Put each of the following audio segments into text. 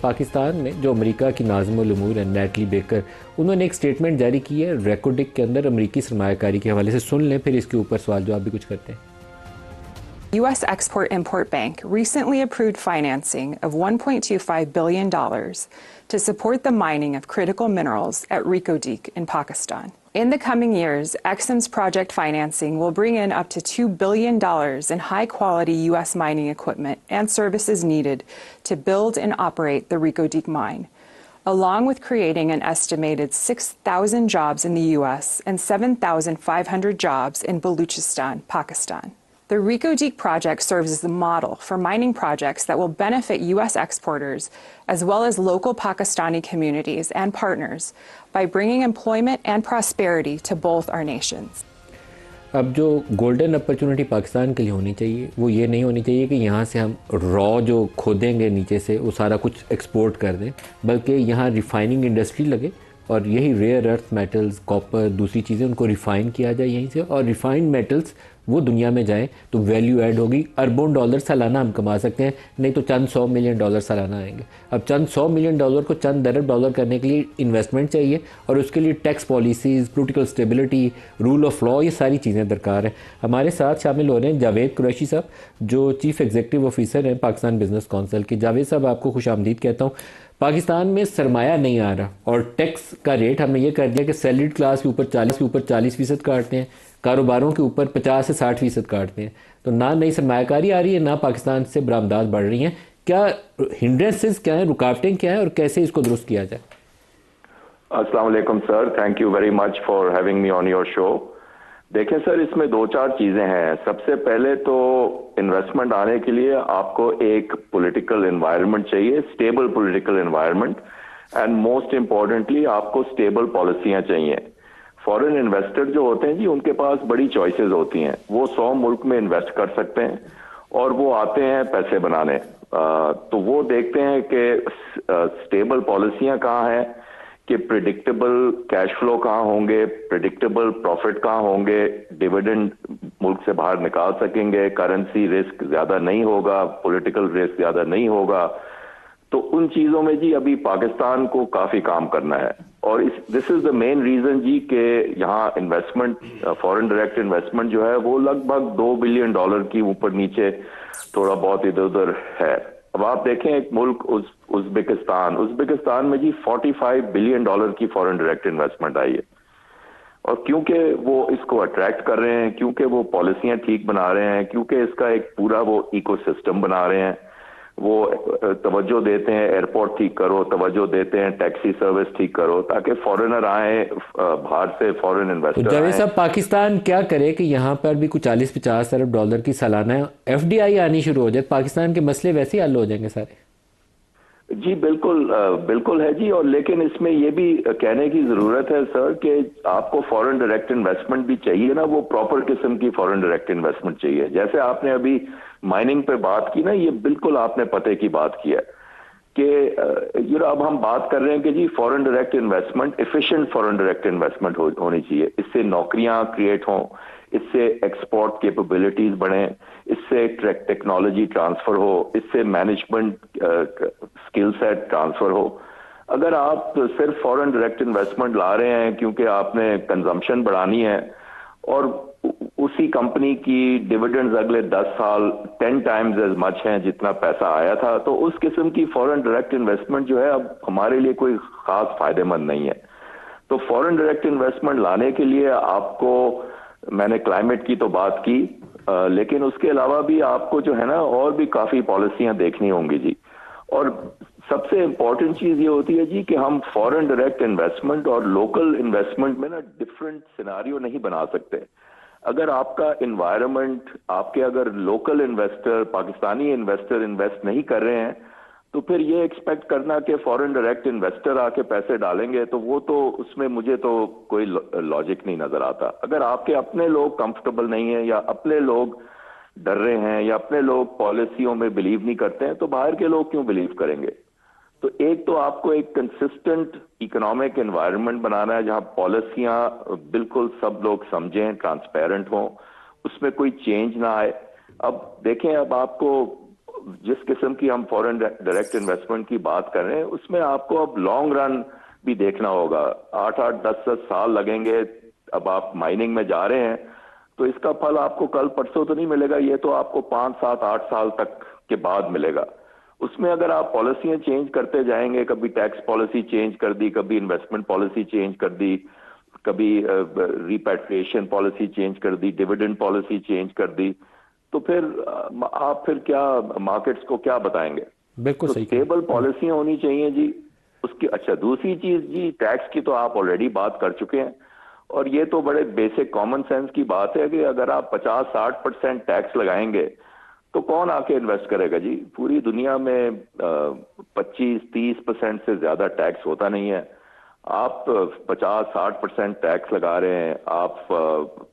पाकिस्तान में जो अमेरिका की नाज़िमुल उमूर है नैटली बेकर, उन्होंने एक स्टेटमेंट जारी की है रेकोडिक के अंदर अमेरिकी सरमायाकारी के हवाले से। सुन लें, फिर इसके ऊपर सवाल जवाब भी कुछ करते हैं। U.S. Export-Import Bank recently approved financing of $1.25 billion to support the mining of critical minerals at Reko Diq in Pakistan. In the coming years, Exim's project financing will bring in up to $2 billion in high-quality U.S. mining equipment and services needed to build and operate the Reko Diq mine, along with creating an estimated 6,000 jobs in the U.S. and 7,500 jobs in Baluchistan, Pakistan. The Reko Diq project serves as the model for mining projects that will benefit U.S. exporters as well as local Pakistani communities and partners by bringing employment and prosperity to both our nations. अब जो golden opportunity Pakistan के लिए होनी चाहिए वो ये नहीं होनी चाहिए कि यहाँ से हम रॉ जो खोदेंगे नीचे से वो सारा कुछ एक्सपोर्ट कर दें, बल्कि यहाँ रिफाइनिंग इंडस्ट्री लगे और यही रेयर अर्थ मेटल्स, कॉपर, दूसरी चीज़ें उनको रिफ़ाइन किया जाए यहीं से, और रिफ़ाइंड मेटल्स वो दुनिया में जाएं तो वैल्यू ऐड होगी। अरबों डॉलर सालाना हम कमा सकते हैं, नहीं तो चंद 100 मिलियन डॉलर सालाना आएंगे। अब चंद 100 मिलियन डॉलर को चंद अरब डॉलर करने के लिए इन्वेस्टमेंट चाहिए और उसके लिए tax policies, political stability, rule of law, ये सारी चीज़ें दरकार हैं। हमारे साथ शामिल हो रहे हैं जावेद कुरैशी साहब, जो चीफ़ एग्जीक्यूटिव ऑफिसर हैं पाकिस्तान बिजनेस काउंसिल के। जावेद साहब, आपको खुश आमदीद कहता हूँ। पाकिस्तान में सरमाया नहीं आ रहा और टैक्स का रेट हमने ये कर दिया कि सैलरीड क्लास के ऊपर 40% काटते हैं, कारोबारों के ऊपर 50 से 60% काटते हैं। तो ना नई सरमायाकारी आ रही है, ना पाकिस्तान से बरामदात बढ़ रही हैं। क्या हिंड्रेंसेस क्या हैं, रुकावटें क्या हैं और कैसे इसको दुरुस्त किया जाए? अस्सलाम वालेकुम sir, thank you very much for having me on your show. देखें सर, इसमें 2-4 चीज़ें हैं। सबसे पहले तो इन्वेस्टमेंट आने के लिए आपको एक पॉलिटिकल एनवायरनमेंट चाहिए, stable political environment, and most importantly आपको स्टेबल पॉलिसियां चाहिए। फॉरेन इन्वेस्टर जो होते हैं जी, उनके पास बड़ी चॉइसेस होती हैं। वो 100 मुल्क में इन्वेस्ट कर सकते हैं और वो आते हैं पैसे बनाने। तो वो देखते हैं कि स्टेबल पॉलिसियां कहाँ हैं, कि प्रिडिक्टेबल कैश फ्लो कहाँ होंगे, प्रिडिक्टेबल प्रॉफिट कहाँ होंगे, डिविडेंड मुल्क से बाहर निकाल सकेंगे, करेंसी रिस्क ज्यादा नहीं होगा, पॉलिटिकल रिस्क ज्यादा नहीं होगा। तो उन चीजों में जी अभी पाकिस्तान को काफी काम करना है। और this is the main reason जी कि यहाँ इन्वेस्टमेंट, फॉरेन डायरेक्ट इन्वेस्टमेंट जो है वो लगभग $2 बिलियन की ऊपर नीचे थोड़ा बहुत इधर उधर है। अब आप देखें एक मुल्क उज़्बेकिस्तान में जी $45 बिलियन की फॉरेन डायरेक्ट इन्वेस्टमेंट आई है। और क्योंकि वो इसको अट्रैक्ट कर रहे हैं, क्योंकि वो पॉलिसियां ठीक बना रहे हैं, क्योंकि इसका एक पूरा वो इकोसिस्टम बना रहे हैं, वो तवज्जो देते हैं एयरपोर्ट ठीक करो, तवज्जो देते हैं टैक्सी सर्विस ठीक करो, ताकि फॉरेनर आए, बाहर से फॉरेन इन्वेस्टर। तो जावेद साहब, पाकिस्तान क्या करे कि यहाँ पर भी कुछ 40-50 अरब डॉलर की सालाना FDI आनी शुरू हो जाए, पाकिस्तान के मसले वैसे ही हल हो जाएंगे सारे? जी बिल्कुल है जी। और लेकिन इसमें यह भी कहने की जरूरत है सर कि आपको फॉरेन डायरेक्ट इन्वेस्टमेंट भी चाहिए ना, वो प्रॉपर किस्म की फॉरेन डायरेक्ट इन्वेस्टमेंट चाहिए। जैसे आपने अभी माइनिंग पे बात की ना, ये बिल्कुल आपने पते की बात की है कि अब हम बात कर रहे हैं कि जी foreign direct investment, efficient foreign direct investment होनी चाहिए। इससे नौकरियां क्रिएट हों, इससे एक्सपोर्ट कैपेबिलिटीज बढ़े, इससे टेक्नोलॉजी ट्रांसफर हो, इससे मैनेजमेंट स्किल सेट ट्रांसफर हो। अगर आप सिर्फ फॉरेन डायरेक्ट इन्वेस्टमेंट ला रहे हैं क्योंकि आपने कंजम्पशन बढ़ानी है और उसी कंपनी की डिविडेंड्स अगले 10 साल 10 टाइम्स एज मच हैं जितना पैसा आया था, तो उस किस्म की फॉरेन डायरेक्ट इन्वेस्टमेंट जो है अब हमारे लिए कोई खास फायदेमंद नहीं है। तो फॉरेन डायरेक्ट इन्वेस्टमेंट लाने के लिए आपको, मैंने क्लाइमेट की तो बात की, लेकिन उसके अलावा भी आपको जो है ना और भी काफी पॉलिसियां देखनी होंगी जी। और सबसे इंपॉर्टेंट चीज ये होती है जी कि हम फॉरेन डायरेक्ट इन्वेस्टमेंट और लोकल इन्वेस्टमेंट में ना डिफरेंट सिनारियो नहीं बना सकते। अगर आपका इन्वायरमेंट, आपके अगर local investor, Pakistani investor invest नहीं कर रहे हैं, तो फिर ये एक्सपेक्ट करना कि फॉरेन डायरेक्ट इन्वेस्टर आके पैसे डालेंगे, तो वो तो उसमें मुझे तो कोई लॉजिक नहीं नजर आता। अगर आपके अपने लोग कंफर्टेबल नहीं है, या अपने लोग डर रहे हैं, या अपने लोग पॉलिसियों में बिलीव नहीं करते हैं, तो बाहर के लोग क्यों बिलीव करेंगे? तो एक तो आपको एक कंसिस्टेंट इकोनॉमिक एनवायरनमेंट बनाना है जहां पॉलिसियां बिल्कुल सब लोग समझें, ट्रांसपेरेंट हों, उसमें कोई चेंज ना आए। अब देखें, अब आपको जिस किस्म की हम फॉरेन डायरेक्ट इन्वेस्टमेंट की बात कर रहे हैं उसमें आपको अब लॉन्ग रन भी देखना होगा। 8-8, 10-10 साल लगेंगे। अब आप माइनिंग में जा रहे हैं तो इसका फल आपको कल परसों तो नहीं मिलेगा, ये तो आपको 5, 7, 8 साल तक के बाद मिलेगा। उसमें अगर आप पॉलिसियां चेंज करते जाएंगे, कभी टैक्स पॉलिसी चेंज कर दी, कभी इन्वेस्टमेंट पॉलिसी चेंज कर दी, कभी रिपैट्रिएशन पॉलिसी चेंज कर दी, डिविडेंड पॉलिसी चेंज कर दी, तो फिर आप फिर क्या मार्केट्स को क्या बताएंगे? बिल्कुल तो सही। स्टेबल पॉलिसियां होनी चाहिए जी उसकी। अच्छा, दूसरी चीज जी, टैक्स की तो आप ऑलरेडी बात कर चुके हैं और ये तो बड़े बेसिक कॉमन सेंस की बात है कि अगर आप 50-60% टैक्स लगाएंगे तो कौन आके इन्वेस्ट करेगा जी? पूरी दुनिया में 25-30% से ज्यादा टैक्स होता नहीं है। आप 50-60% टैक्स लगा रहे हैं, आप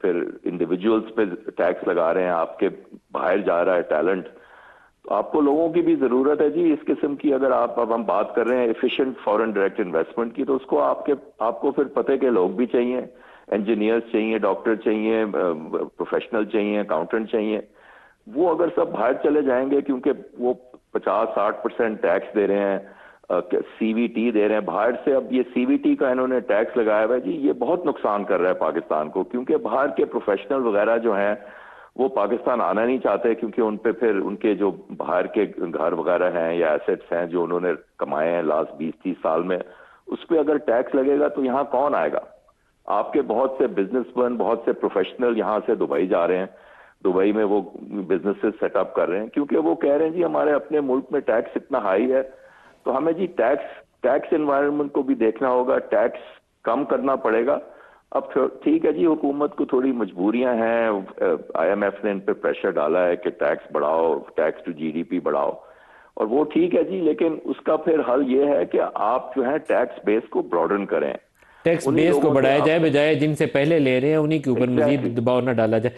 फिर इंडिविजुअल्स पे टैक्स लगा रहे हैं, आपके बाहर जा रहा है टैलेंट। तो आपको लोगों की भी जरूरत है जी इस किस्म की। अगर आप अब हम बात कर रहे हैं एफिशिएंट फॉरेन डायरेक्ट इन्वेस्टमेंट की, तो उसको आपको फिर पते के लोग भी चाहिए, इंजीनियर्स चाहिए, डॉक्टर चाहिए, प्रोफेशनल चाहिए, अकाउंटेंट चाहिए। वो अगर सब बाहर चले जाएंगे क्योंकि वो 50-60% टैक्स दे रहे हैं, सीवीटी दे रहे हैं बाहर से। अब ये सीवीटी का इन्होंने टैक्स लगाया हुआ है जी, ये बहुत नुकसान कर रहा है पाकिस्तान को, क्योंकि बाहर के प्रोफेशनल वगैरह जो हैं वो पाकिस्तान आना नहीं चाहते, क्योंकि उन पे फिर उनके जो बाहर के घर वगैरह हैं या एसेट्स हैं जो उन्होंने कमाए हैं लास्ट 20-30 साल में, उस पर अगर टैक्स लगेगा तो यहाँ कौन आएगा? आपके बहुत से बिजनेसमैन, बहुत से प्रोफेशनल यहाँ से दुबई जा रहे हैं, दुबई में वो बिजनेसेस सेटअप कर रहे हैं, क्योंकि वो कह रहे हैं जी हमारे अपने मुल्क में टैक्स इतना हाई है, तो हमें जी टैक्स एनवायरनमेंट को भी देखना होगा, टैक्स कम करना पड़ेगा। अब ठीक है जी, हुकूमत को थोड़ी मजबूरियां हैं, आईएमएफ ने इन पे प्रेशर डाला है कि टैक्स बढ़ाओ, टैक्स टू जीडीपी बढ़ाओ, और वो ठीक है जी, लेकिन उसका फिर हल ये है कि आप जो है टैक्स बेस को ब्रॉडन करें, टैक्स बेस को बढ़ाया जाए, बजाय जिनसे पहले ले रहे हैं उन्हीं के ऊपर मजीद दबाव न डाला जाए।